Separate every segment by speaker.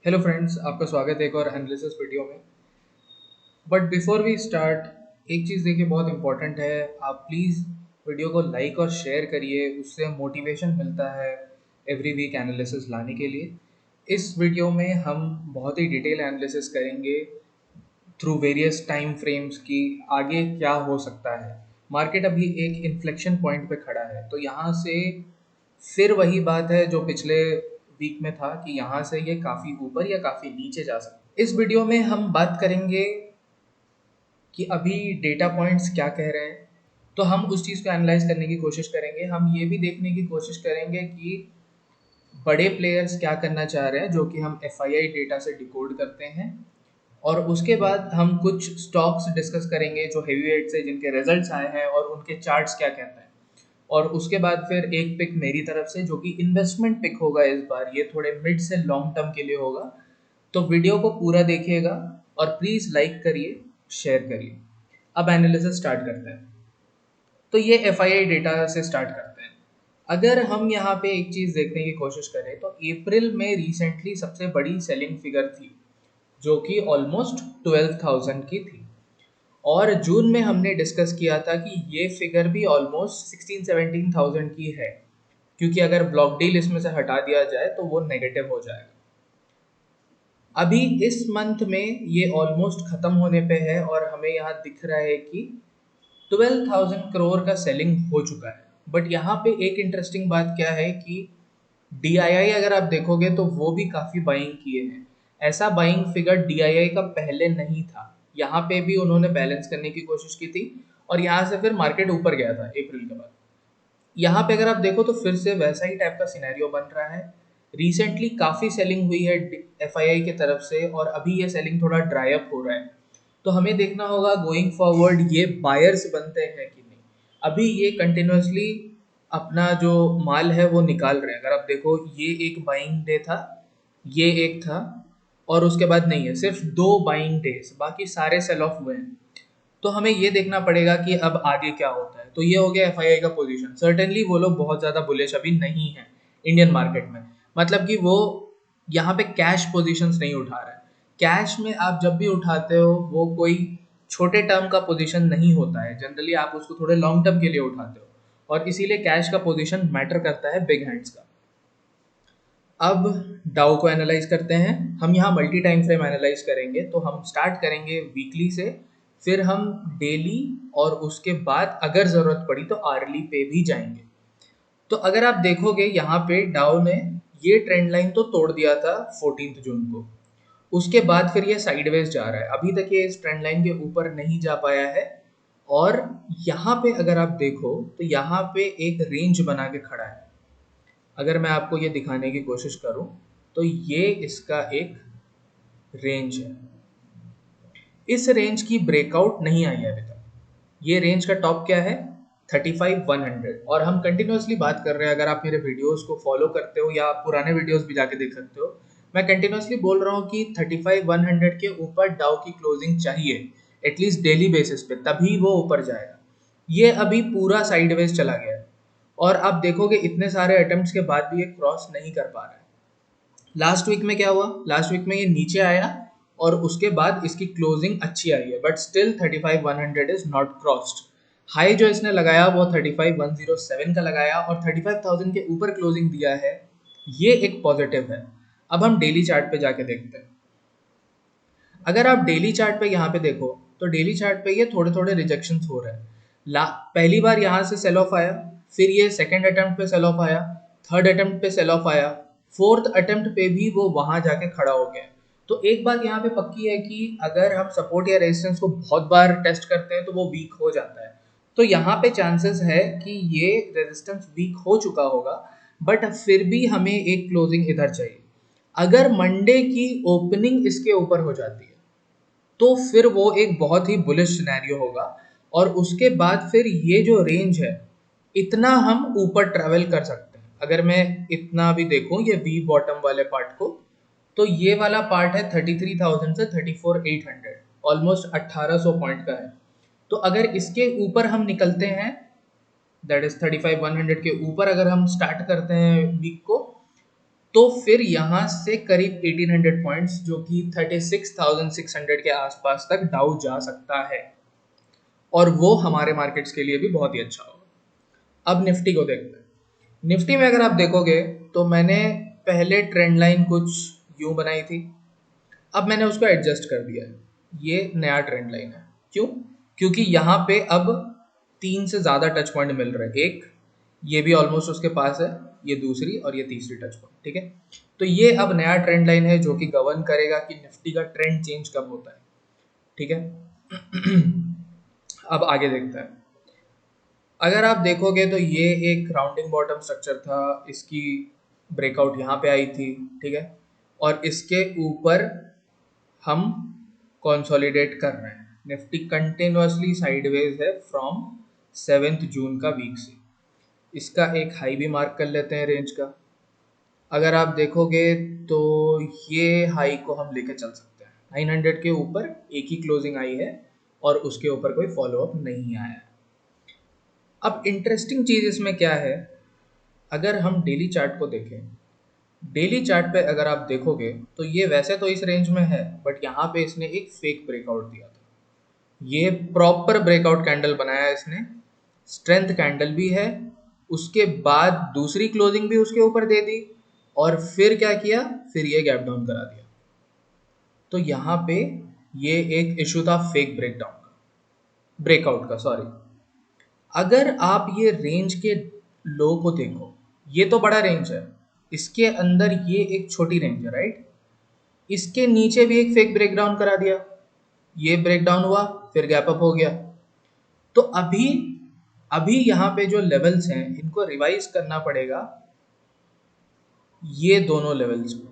Speaker 1: Hello friends, आपका स्वागत है एक और एनालिसिस वीडियो में। बट बिफोर वी स्टार्ट, एक चीज़ देखिए बहुत इंपॉर्टेंट है। आप प्लीज़ वीडियो को लाइक और शेयर करिए, उससे मोटिवेशन मिलता है एवरी वीक एनालिसिस लाने के लिए। इस वीडियो में हम बहुत ही डिटेल एनालिसिस करेंगे थ्रू वेरियस टाइम फ्रेम्स की आगे क्या हो सकता है। मार्केट अभी एक इन्फ्लेक्शन पॉइंट पे खड़ा है, तो यहाँ से फिर वही बात है जो पिछले वीक में था कि यहाँ से ये काफ़ी ऊपर या काफ़ी नीचे जा सकता है। इस वीडियो में हम बात करेंगे कि अभी डेटा पॉइंट्स क्या कह रहे हैं, तो हम उस चीज़ को एनालाइज करने की कोशिश करेंगे। हम ये भी देखने की कोशिश करेंगे कि बड़े प्लेयर्स क्या करना चाह रहे हैं, जो कि हम एफआईआई डेटा से डिकोड करते हैं। और उसके बाद हम कुछ स्टॉक्स डिस्कस करेंगे जो हेवीवेट से जिनके रिजल्ट्स आए हैं और उनके चार्ट्स क्या कहते हैं। और उसके बाद फिर एक पिक मेरी तरफ से जो कि इन्वेस्टमेंट पिक होगा, इस बार ये थोड़े मिड से लॉन्ग टर्म के लिए होगा। तो वीडियो को पूरा देखिएगा और प्लीज़ लाइक करिए, शेयर करिए। अब एनालिसिस स्टार्ट करते हैं। तो ये एफआईआई डेटा से स्टार्ट करते हैं। अगर हम यहाँ पे एक चीज़ देखने की कोशिश करें तो अप्रैल में रिसेंटली सबसे बड़ी सेलिंग फिगर थी, जो कि ऑलमोस्ट 12,000 की थी। और जून में हमने डिस्कस किया था कि ये फिगर भी ऑलमोस्ट 16-17,000 की है, क्योंकि अगर ब्लॉक डील इसमें से हटा दिया जाए तो वो नेगेटिव हो जाएगा। अभी इस मंथ में ये ऑलमोस्ट खत्म होने पे है और हमें यहाँ दिख रहा है कि 12,000 करोड़ का सेलिंग हो चुका है। बट यहाँ पे एक इंटरेस्टिंग बात क्या है कि डीआईआई अगर आप देखोगे तो वो भी काफ़ी बाइंग किए हैं। ऐसा बाइंग फिगर डीआईआई का पहले नहीं था। यहाँ पे भी उन्होंने बैलेंस करने की कोशिश की थी और यहाँ से फिर मार्केट ऊपर गया था अप्रैल के बाद। यहाँ पे अगर आप देखो तो फिर से वैसा ही टाइप का सिनेरियो बन रहा है। रिसेंटली काफ़ी सेलिंग हुई है एफआईआई की तरफ से और अभी ये सेलिंग थोड़ा ड्राई अप हो रहा है। तो हमें देखना होगा गोइंग फॉरवर्ड ये बायर्स बनते हैं कि नहीं। अभी ये कंटिन्यूसली अपना जो माल है वो निकाल रहे हैं। अगर आप देखो ये एक बाइंग डे था, ये एक था, और उसके बाद नहीं है, सिर्फ दो बाइंग डेज, बाकी सारे सेल ऑफ हुए हैं। तो हमें ये देखना पड़ेगा कि अब आगे क्या होता है। तो ये हो गया एफआईआई का पोजीशन। सर्टेनली वो लोग बहुत ज़्यादा बुलिश अभी नहीं है इंडियन मार्केट में। मतलब कि वो यहाँ पे कैश पोजीशंस नहीं उठा रहा है। कैश में आप जब भी उठाते हो वो कोई छोटे टर्म का पोजीशन नहीं होता है, जनरली आप उसको थोड़े लॉन्ग टर्म के लिए उठाते हो, और इसीलिए कैश का पोजीशन मैटर करता है बिग हैंड्स का। अब डाउ को एनालाइज करते हैं। हम यहाँ मल्टी टाइम फ्रेम एनालाइज करेंगे, तो हम स्टार्ट करेंगे वीकली से, फिर हम डेली, और उसके बाद अगर ज़रूरत पड़ी तो आर्ली पे भी जाएंगे। तो अगर आप देखोगे यहाँ पे डाउ ने ये ट्रेंड लाइन तो तोड़ दिया था 14 जून को। उसके बाद फिर ये साइडवेज जा रहा है, अभी तक ये इस ट्रेंड लाइन के ऊपर नहीं जा पाया है। और यहाँ पे अगर आप देखो तो यहाँ पे एक रेंज बना के खड़ा है। अगर मैं आपको ये दिखाने की कोशिश करूं तो ये इसका एक रेंज है। इस रेंज की ब्रेकआउट नहीं आई है अभी तक। ये रेंज का टॉप क्या है? 35,100। और हम कंटिन्यूसली बात कर रहे हैं, अगर आप मेरे वीडियोस को फॉलो करते हो या आप पुराने वीडियोस भी जाके देख सकते हो, मैं कंटिन्यूसली बोल रहा हूँ कि 35,100 के ऊपर डाउ की क्लोजिंग चाहिए, एटलीस्ट डेली बेसिस पे, तभी वो ऊपर जाएगा। ये अभी पूरा साइडवेज चला गया है और आप देखोगे इतने सारे अटेम्प्ट्स के बाद भी ये क्रॉस नहीं कर पा रहा है। लास्ट वीक में क्या हुआ? लास्ट वीक में ये नीचे आया और उसके बाद इसकी क्लोजिंग अच्छी आई है, but still 35,100 is not crossed. High जो इसने लगाया वो 35,107 का लगाया और 35,000 के ऊपर क्लोजिंग दिया है। ये एक पॉजिटिव है। अब हम डेली चार्ट पे जाके देखते हैं। अगर आप डेली चार्ट पे यहाँ पे देखो तो डेली चार्ट पे ये थोड़े थोड़े रिजेक्शन हो रहे हैं। पहली बार यहाँ से सेल ऑफ आया, फिर ये सेकंड अटेम्प्ट पे सेल ऑफ आया, थर्ड अटेम्प्ट पे सेल ऑफ आया, फोर्थ अटेम्प्ट पे भी वो वहां जाके खड़ा हो गया। तो एक बात यहाँ पे पक्की है कि अगर हम सपोर्ट या रेजिस्टेंस को बहुत बार टेस्ट करते हैं तो वो वीक हो जाता है। तो यहाँ पे चांसेस है कि ये रेजिस्टेंस वीक हो चुका होगा, बट फिर भी हमें एक क्लोजिंग इधर चाहिए। अगर मंडे की ओपनिंग इसके ऊपर हो जाती है तो फिर वो एक बहुत ही बुलिश सिनेरियो होगा, और उसके बाद फिर ये जो रेंज है, इतना हम ऊपर ट्रैवल कर सकते हैं। अगर मैं इतना भी देखूं ये वी बॉटम वाले पार्ट को, तो ये वाला पार्ट है 33,000 से 34,800, ऑलमोस्ट 1800 पॉइंट का है। तो अगर इसके ऊपर हम निकलते हैं, दैट इज 35,100 के ऊपर अगर हम स्टार्ट करते हैं वीक को, तो फिर यहाँ से करीब 1800 पॉइंट्स जो कि 36,600 के आसपास तक डाउ जा सकता है, और वो हमारे मार्केट्स के लिए भी बहुत ही अच्छा होगा। अब निफ्टी को देखते हैं। निफ्टी में अगर आप देखोगे तो मैंने पहले ट्रेंड लाइन कुछ यूं बनाई थी, अब मैंने उसको एडजस्ट कर दिया है। ये नया ट्रेंड लाइन है। क्यों? क्योंकि यहाँ पे अब 3 से ज़्यादा टच पॉइंट मिल रहे हैं। एक ये भी ऑलमोस्ट उसके पास है, ये दूसरी और ये तीसरी टच पॉइंट, ठीक है। तो ये अब नया ट्रेंड लाइन है जो कि गवर्न करेगा कि निफ्टी का ट्रेंड चेंज कब होता है, ठीक है। अब आगे देखते हैं। अगर आप देखोगे तो ये एक राउंडिंग बॉटम स्ट्रक्चर था, इसकी ब्रेकआउट यहाँ पे आई थी, ठीक है, और इसके ऊपर हम कंसोलिडेट कर रहे हैं। निफ्टी कंटिन्यूअसली साइडवेज है फ्रॉम 7 जून का वीक से। इसका एक हाई भी मार्क कर लेते हैं रेंज का। अगर आप देखोगे तो ये हाई को हम लेके चल सकते हैं। 900 के ऊपर एक ही क्लोजिंग आई है और उसके ऊपर कोई फॉलोअप नहीं आया है। अब इंटरेस्टिंग चीज़ इसमें क्या है, अगर हम डेली चार्ट को देखें, डेली चार्ट पे अगर आप देखोगे तो ये वैसे तो इस रेंज में है, बट यहाँ पे इसने एक फेक ब्रेकआउट दिया था। ये प्रॉपर ब्रेकआउट कैंडल बनाया इसने, स्ट्रेंथ कैंडल भी है, उसके बाद दूसरी क्लोजिंग भी उसके ऊपर दे दी, और फिर क्या किया, फिर ये गैप डाउन करा दिया। तो यहाँ पे ये एक इशू था फेक ब्रेकडाउन का, ब्रेकआउट का, सॉरी। अगर आप ये रेंज के लो को देखो, ये तो बड़ा रेंज है, इसके अंदर ये एक छोटी रेंज है, राइट। इसके नीचे भी एक फेक ब्रेकडाउन करा दिया, ये ब्रेकडाउन हुआ, फिर गैप अप हो गया। तो अभी अभी यहाँ पे जो लेवल्स हैं इनको रिवाइज करना पड़ेगा, ये दोनों लेवल्स को,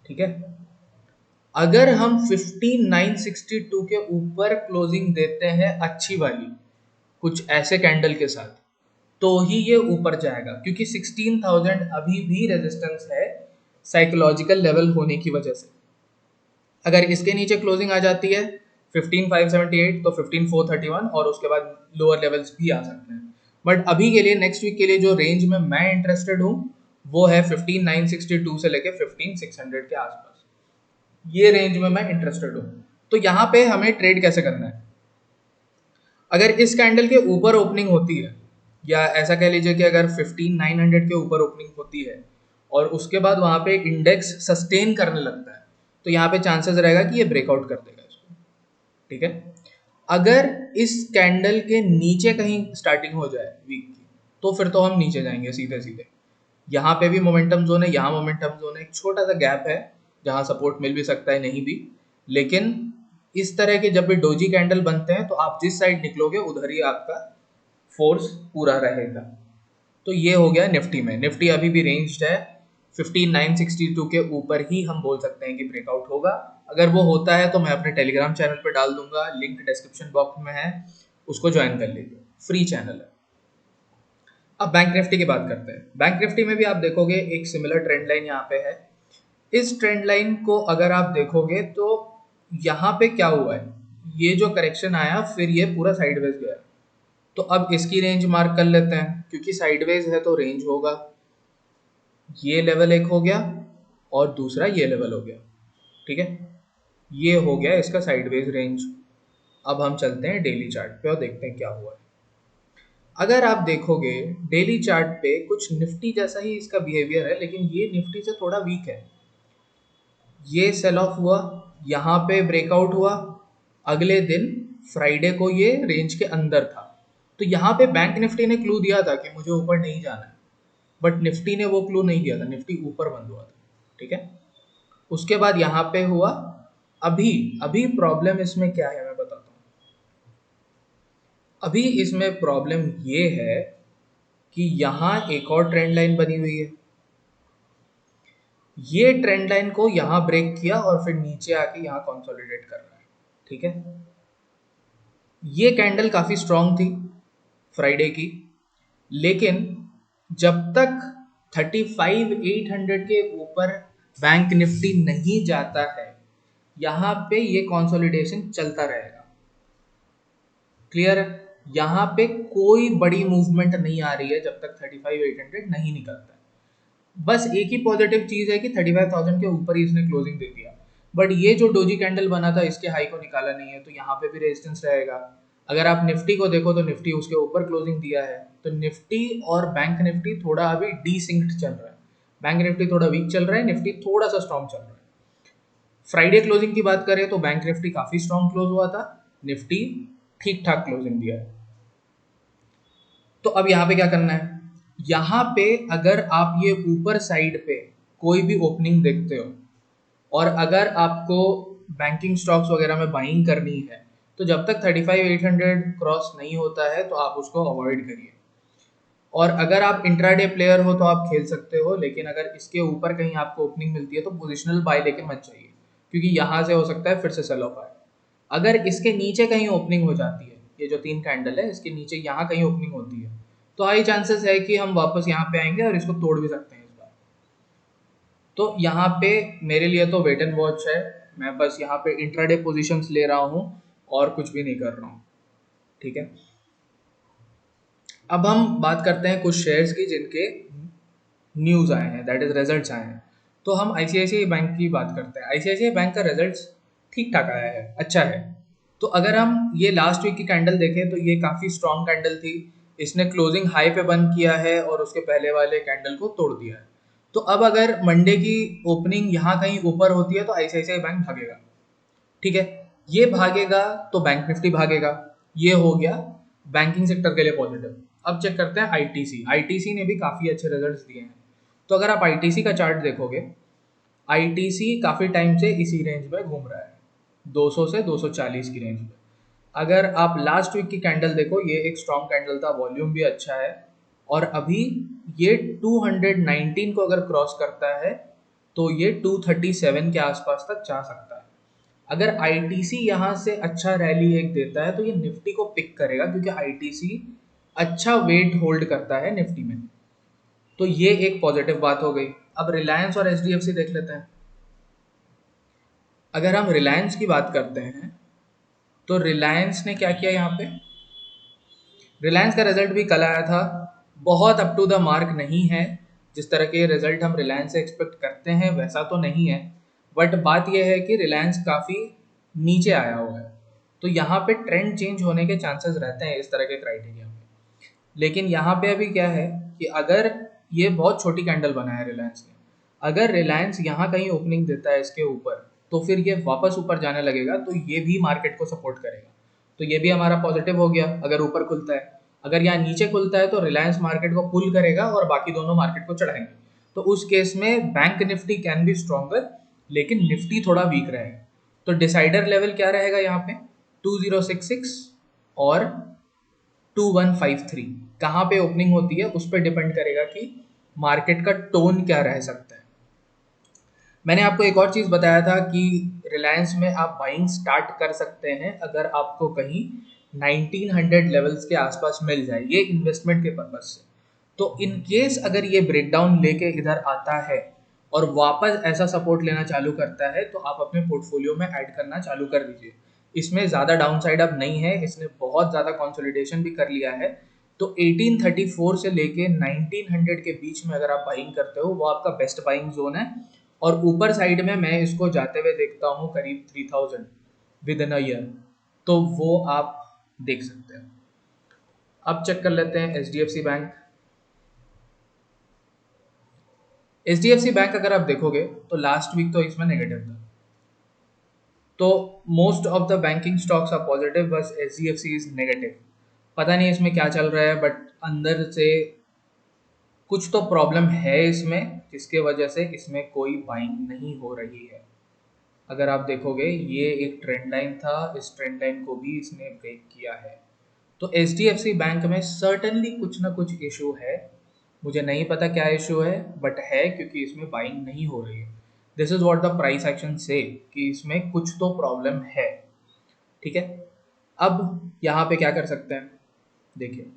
Speaker 1: ठीक है। अगर हम 15,962 के ऊपर क्लोजिंग देते हैं अच्छी वाली, कुछ ऐसे कैंडल के साथ, तो ही ये ऊपर जाएगा, क्योंकि 16,000 अभी भी रेजिस्टेंस है साइकोलॉजिकल लेवल होने की वजह से। अगर इसके नीचे क्लोजिंग आ जाती है 15,578 तो 15,431 और उसके बाद लोअर लेवल्स भी आ सकते हैं। बट अभी के लिए नेक्स्ट वीक के लिए जो रेंज में मैं इंटरेस्टेड हूँ वो है 15,962 से लेके 15,600 के आसपास, ये रेंज में मैं इंटरेस्टेड हूँ। तो यहाँ पे हमें ट्रेड कैसे करना है, अगर इस कैंडल के ऊपर ओपनिंग होती है, या ऐसा कह लीजिए कि अगर 15,900 के ऊपर ओपनिंग होती है और उसके बाद वहाँ पे इंडेक्स सस्टेन करने लगता है, तो यहाँ पे चांसेस रहेगा कि ये ब्रेकआउट कर देगा इसको, ठीक है। अगर इस कैंडल के नीचे कहीं स्टार्टिंग हो जाए वीक की, तो फिर तो हम नीचे जाएंगे सीधे सीधे। यहाँ पे भी मोमेंटम जोन है, यहाँ मोमेंटम जोन है, एक छोटा सा गैप है जहाँ सपोर्ट मिल भी सकता है, नहीं भी। लेकिन इस तरह के जब भी डोजी कैंडल बनते हैं तो आप जिस साइड निकलोगे उधर ही आपका फोर्स पूरा रहेगा। तो ये हो गया निफ्टी में। निफ्टी अभी भी रेंज्ड है 15,962 के ऊपर ही हम बोल सकते हैं कि ब्रेकआउट होगा। अगर वो होता है तो मैं अपने टेलीग्राम चैनल पर डाल दूंगा, लिंक डिस्क्रिप्शन बॉक्स में है, उसको ज्वाइन कर लीजिए, फ्री चैनल है। अब बैंक निफ्टी की बात करते हैं। बैंक निफ्टी में भी आप देखोगे एक सिमिलर ट्रेंड लाइन यहाँ पे है। इस ट्रेंड लाइन को अगर आप देखोगे तो यहाँ पे क्या हुआ है, ये जो करेक्शन आया फिर ये पूरा साइडवेज गया। तो अब इसकी रेंज मार्क कर लेते हैं, क्योंकि साइडवेज है तो रेंज होगा। ये लेवल एक हो गया और दूसरा ये लेवल हो गया, ठीक है। ये हो गया इसका साइडवेज रेंज। अब हम चलते हैं डेली चार्ट पे और देखते हैं क्या हुआ है। अगर आप देखोगे डेली चार्ट पे कुछ निफ्टी जैसा ही इसका बिहेवियर है, लेकिन ये निफ्टी से थोड़ा वीक है। ये सेल ऑफ हुआ, यहाँ पे ब्रेकआउट हुआ, अगले दिन फ्राइडे को ये रेंज के अंदर था। तो यहाँ पे बैंक निफ्टी ने क्लू दिया था कि मुझे ऊपर नहीं जाना है, बट निफ्टी ने वो क्लू नहीं दिया था, निफ्टी ऊपर बंद हुआ था, ठीक है। उसके बाद यहाँ पे हुआ, अभी अभी प्रॉब्लम इसमें क्या है मैं बताता हूँ। अभी इसमें प्रॉब्लम ये है कि यहाँ एक और ट्रेंड लाइन बनी हुई है। ये ट्रेंड लाइन को यहाँ ब्रेक किया और फिर नीचे आके यहाँ कंसोलिडेट कर रहा है, ठीक है। ये कैंडल काफ़ी स्ट्रांग थी फ्राइडे की, लेकिन जब तक 35,800 के ऊपर बैंक निफ्टी नहीं जाता है, यहाँ पे ये कंसोलिडेशन चलता रहेगा। क्लियर है? यहाँ पे कोई बड़ी मूवमेंट नहीं आ रही है जब तक 35,800 नहीं निकलता है। बस एक ही पॉजिटिव चीज़ है कि 35,000 के ऊपर ही इसने क्लोजिंग दे दिया, बट ये जो डोजी कैंडल बना था इसके हाई को निकाला नहीं है, तो यहाँ पे भी रेजिस्टेंस रहेगा। अगर आप निफ्टी को देखो तो निफ्टी उसके ऊपर क्लोजिंग दिया है, तो निफ्टी और बैंक निफ्टी थोड़ा अभी डीसिंक्ड चल रहा है। बैंक निफ्टी थोड़ा वीक चल रहा है, निफ्टी थोड़ा सा स्ट्रॉन्ग चल रहा है। फ्राइडे क्लोजिंग की बात करें तो बैंक निफ्टी काफ़ी स्ट्रॉन्ग क्लोज हुआ था, निफ्टी ठीक ठाक क्लोजिंग दिया है। तो अब यहाँ पे क्या करना है, यहाँ पे अगर आप ये ऊपर साइड पे कोई भी ओपनिंग देखते हो और अगर आपको बैंकिंग स्टॉक्स वगैरह में बाइंग करनी है, तो जब तक 35,800 क्रॉस नहीं होता है तो आप उसको अवॉइड करिए। और अगर आप इंट्राडे प्लेयर हो तो आप खेल सकते हो, लेकिन अगर इसके ऊपर कहीं आपको ओपनिंग मिलती है तो पोजिशनल बाय लेके मत चाहिए, क्योंकि यहाँ से हो सकता है फिर से सेल ऑफ आए। अगर इसके नीचे कहीं ओपनिंग हो जाती है, ये जो 3 कैंडल है इसके नीचे यहाँ कहीं ओपनिंग होती है, तो हाई चांसेस है कि हम वापस यहाँ पे आएंगे और इसको तोड़ भी सकते हैं इस बार। तो यहाँ पे मेरे लिए तो वेट एंड वॉच है, मैं बस यहाँ पे इंट्राडे पोजीशंस ले रहा हूँ और कुछ भी नहीं कर रहा हूँ। ठीक है, अब हम बात करते हैं कुछ शेयर्स की जिनके न्यूज़ आए हैं, दैट इज रिजल्ट्स आए हैं। तो हम आईसीआईसीआई बैंक की बात करते हैं। आईसीआईसीआई बैंक का रिजल्ट्स ठीक ठाक आया है, अच्छा है। तो अगर हम ये लास्ट वीक की कैंडल देखें तो ये काफ़ी स्ट्रॉन्ग कैंडल थी, इसने क्लोजिंग हाई पे बंद किया है और उसके पहले वाले कैंडल को तोड़ दिया है। तो अब अगर मंडे की ओपनिंग यहाँ कहीं ऊपर होती है तो आईसीआईसीआई बैंक भागेगा। ठीक है, ये भागेगा तो बैंक निफ्टी भागेगा। ये हो गया बैंकिंग सेक्टर के लिए पॉजिटिव। अब चेक करते हैं आईटीसी। आईटीसी ने भी काफ़ी अच्छे रिजल्ट्स दिए हैं। तो अगर आप आईटीसी का चार्ट देखोगे, आईटीसी काफ़ी टाइम से इसी रेंज में घूम रहा है, 200 से 240 की रेंज में। अगर आप लास्ट वीक की कैंडल देखो, ये एक स्ट्रॉन्ग कैंडल था, वॉल्यूम भी अच्छा है, और अभी ये 219 को अगर क्रॉस करता है तो ये 237 के आसपास तक जा सकता है। अगर आईटीसी यहाँ से अच्छा रैली एक देता है तो ये निफ्टी को पिक करेगा, क्योंकि आईटीसी अच्छा वेट होल्ड करता है निफ्टी में। तो ये एक पॉजिटिव बात हो गई। अब रिलायंस और एचडीएफसी देख लेते हैं। अगर हम रिलायंस की बात करते हैं तो रिलायंस ने क्या किया यहाँ पे, रिलायंस का रिजल्ट भी कल आया था, बहुत अप टू द मार्क नहीं है। जिस तरह के रिजल्ट हम रिलायंस से एक्सपेक्ट करते हैं वैसा तो नहीं है, बट बात यह है कि रिलायंस काफ़ी नीचे आया हुआ है, तो यहाँ पे ट्रेंड चेंज होने के चांसेस रहते हैं इस तरह के क्राइटेरिया में। लेकिन यहाँ पे अभी क्या है कि अगर ये बहुत छोटी कैंडल बना है रिलायंस ने, अगर रिलायंस यहाँ कहीं ओपनिंग देता है इसके ऊपर तो फिर ये वापस ऊपर जाने लगेगा, तो ये भी मार्केट को सपोर्ट करेगा। तो ये भी हमारा पॉजिटिव हो गया अगर ऊपर खुलता है। अगर यहाँ नीचे खुलता है तो रिलायंस मार्केट को पुल करेगा और बाकी दोनों मार्केट को चढ़ाएंगे। तो उस केस में bank Nifty can be stronger, लेकिन निफ्टी थोड़ा वीक रहेगा। तो डिसाइडर लेवल क्या रहेगा यहाँ पे, 2066 और 2153 कहाँ पे ओपनिंग होती है उस पर डिपेंड करेगा कि मार्केट का टोन क्या रह सकता है। मैंने आपको एक और चीज़ बताया था कि रिलायंस में आप बाइंग स्टार्ट कर सकते हैं अगर आपको कहीं 1900 लेवल्स के आसपास मिल जाए, ये इन्वेस्टमेंट के पर्पज से। तो इन केस अगर ये ब्रेकडाउन लेके इधर आता है और वापस ऐसा सपोर्ट लेना चालू करता है तो आप अपने पोर्टफोलियो में ऐड करना चालू कर दीजिए। इसमें ज़्यादा डाउनसाइड अब नहीं है, इसने बहुत ज़्यादा कंसोलिडेशन भी कर लिया है। तो 1834 से लेके 1900 के बीच में अगर आप बाइंग करते हो वो आपका बेस्ट बाइंग जोन है। और ऊपर साइड में मैं इसको जाते हुए देखता हूँ करीब 3000 विद इन अ ईयर, तो वो आप देख सकते हैं। अब चेक कर लेते हैं H D F C bank. H D F C bank अगर आप देखोगे तो लास्ट वीक तो इसमें नेगेटिव था, तो most of the banking stocks are positive, बस H D F C is negative. पता नहीं इसमें क्या चल रहा है, बट अंदर से कुछ तो प्रॉब्लम है इसमें, जिसके वजह से इसमें कोई बाइंग नहीं हो रही है। अगर आप देखोगे ये एक ट्रेंड लाइन था, इस ट्रेंड लाइन को भी इसने ब्रेक किया है। तो H D F C bank में सर्टनली कुछ ना कुछ इशू है, मुझे नहीं पता क्या इशू है, बट है, क्योंकि इसमें बाइंग नहीं हो रही है। This is what the price action से, कि इसमें कुछ तो प्रॉब्लम है। ठीक है, अब यहाँ पे क्या कर सकते हैं, देखिए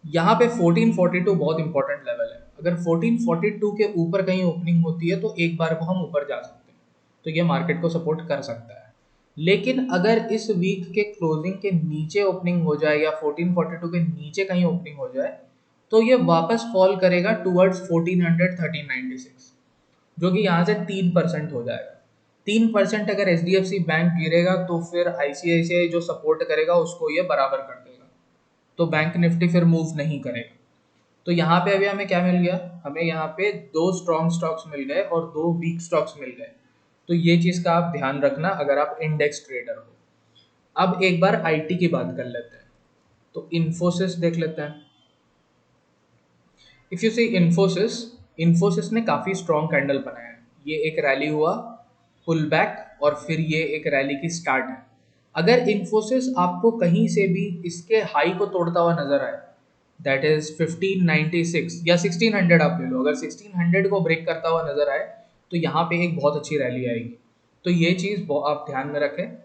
Speaker 1: यहाँ पे 1442 बहुत इंपॉर्टेंट लेवल है। अगर 1442 के ऊपर कहीं ओपनिंग होती है तो एक बार को हम ऊपर जा सकते हैं, तो ये मार्केट को सपोर्ट कर सकता है। लेकिन अगर इस वीक के क्लोजिंग के नीचे ओपनिंग हो जाए या 1442 के नीचे कहीं ओपनिंग हो जाए तो ये वापस फॉल करेगा टूवर्ड्स 1400 1396, जो कि यहाँ से 3% हो जाएगा। 3% अगर एच बैंक गिरेगा तो फिर ICICI जो सपोर्ट करेगा उसको ये बराबर कर देगा, तो बैंक निफ्टी फिर मूव नहीं करेगा। तो यहाँ पे अभी हमें क्या मिल गया, हमें यहाँ पे 2 स्ट्रॉन्ग स्टॉक्स मिल गए और 2 वीक स्टॉक्स मिल गए। तो ये चीज़ का आप ध्यान रखना अगर आप इंडेक्स ट्रेडर हो। अब एक बार IT की बात कर लेते हैं, तो इन्फोसिस देख लेते हैं। If you see Infosys, Infosys ने काफ़ी स्ट्रॉन्ग कैंडल बनाया है। ये एक रैली हुआ, पुल बैक, और फिर ये एक रैली की स्टार्ट है। अगर इन्फोसिस आपको कहीं से भी इसके हाई को तोड़ता हुआ नजर आए, दैट इज 1596 या 1600 आप ले लो, अगर 1600 को ब्रेक करता हुआ नजर आए तो यहाँ पे एक बहुत अच्छी रैली आएगी। तो ये चीज़ आप ध्यान में रखें।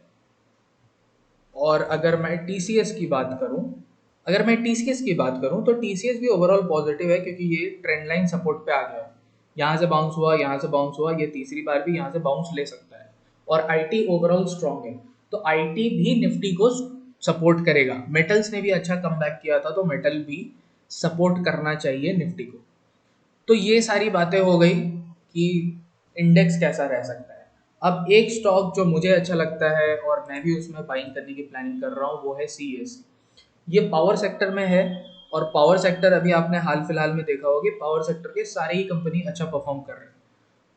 Speaker 1: और अगर मैं TCS की बात करूं, अगर मैं TCS की बात करूं तो TCS भी ओवरऑल पॉजिटिव है, क्योंकि ये ट्रेंड लाइन सपोर्ट पे आ गया है। यहाँ से बाउंस हुआ, यहाँ से बाउंस हुआ, ये तीसरी बार भी यहाँ से बाउंस ले सकता है। और IT ओवरऑल स्ट्रॉन्ग है, तो IT भी निफ्टी को सपोर्ट करेगा। मेटल्स ने भी अच्छा कमबैक किया था, तो मेटल भी सपोर्ट करना चाहिए निफ्टी को। तो ये सारी बातें हो गई कि इंडेक्स कैसा रह सकता है। अब एक स्टॉक जो मुझे अच्छा लगता है और मैं भी उसमें बाइंग करने की प्लानिंग कर रहा हूँ, वो है CESC। ये पावर सेक्टर में है, और पावर सेक्टर अभी आपने हाल फिलहाल में देखा होगा कि पावर सेक्टर के सारे ही कंपनी अच्छा परफॉर्म कर रहे हैं।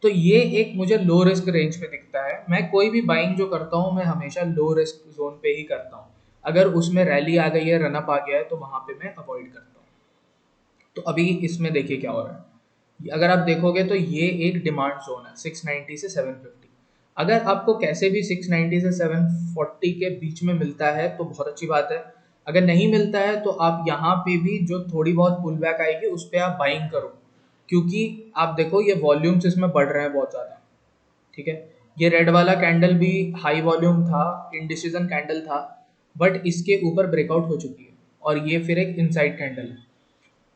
Speaker 1: तो ये एक मुझे लो रिस्क रेंज पे दिखता है। मैं कोई भी बाइंग जो करता हूँ मैं हमेशा लो रिस्क जोन पे ही करता हूँ। अगर उसमें रैली आ गई है, रनअप आ गया है, तो वहाँ पे मैं अवॉइड करता हूँ। तो अभी इसमें देखिए क्या हो रहा है। अगर आप देखोगे तो ये एक डिमांड जोन है 690 से 750। अगर आपको कैसे भी 690 से 740 के बीच में मिलता है तो बहुत अच्छी बात है। अगर नहीं मिलता है तो आप यहाँ पे भी जो थोड़ी बहुत पुल बैक आएगी उस पर आप बाइंग करो, क्योंकि आप देखो ये वॉल्यूम्स इसमें बढ़ रहे हैं बहुत ज़्यादा। ठीक है, ये रेड वाला कैंडल भी हाई वॉल्यूम था, इंडिसीजन कैंडल था, बट इसके ऊपर ब्रेकआउट हो चुकी है और ये फिर एक इनसाइड कैंडल है।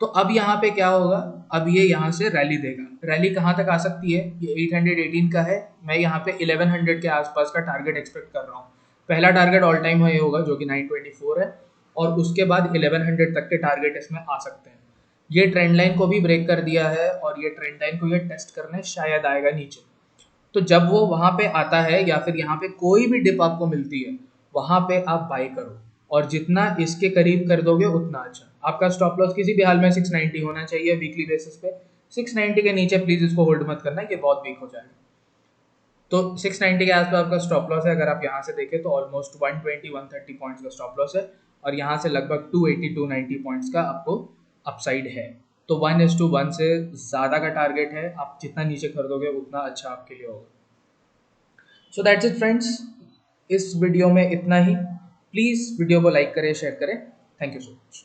Speaker 1: तो अब यहाँ पे क्या होगा, अब ये यहाँ से रैली देगा। रैली कहाँ तक आ सकती है, ये 818 का है, मैं यहाँ पे 1100 के आसपास का टारगेट एक्सपेक्ट कर रहा हूँ। पहला टारगेट ऑल टाइम हाई होगा जो कि 924 है, और उसके बाद 1100 तक के टारगेट इसमें आ सकते हैं। ये ट्रेंड लाइन को भी ब्रेक कर दिया है और ये ट्रेंड लाइन को ये टेस्ट करने शायद आएगा नीचे। तो जब वो वहाँ पे आता है या फिर यहाँ पे कोई भी डिप आपको मिलती है, वहाँ पे आप बाय करो, और जितना इसके करीब कर दोगे उतना अच्छा। आपका स्टॉप लॉस किसी भी हाल में 690 होना चाहिए वीकली बेसिस पे। 690 के नीचे प्लीज इसको होल्ड मत करना, ये बहुत वीक हो जाएगा। तो 690 के आसपास आपका स्टॉप लॉस है। अगर आप यहाँ से देखें तो ऑलमोस्ट 120-130 पॉइंट्स का स्टॉप लॉस है, और यहाँ से लगभग 280-290 पॉइंट्स का आपको अपसाइड है। तो 1:1 से ज़्यादा का टारगेट है, आप जितना नीचे खरीदोगे उतना अच्छा आपके लिए होगा। सो दैट्स इट फ्रेंड्स, इस वीडियो में इतना ही। प्लीज़ वीडियो को लाइक करें, शेयर करें। Thank you so much.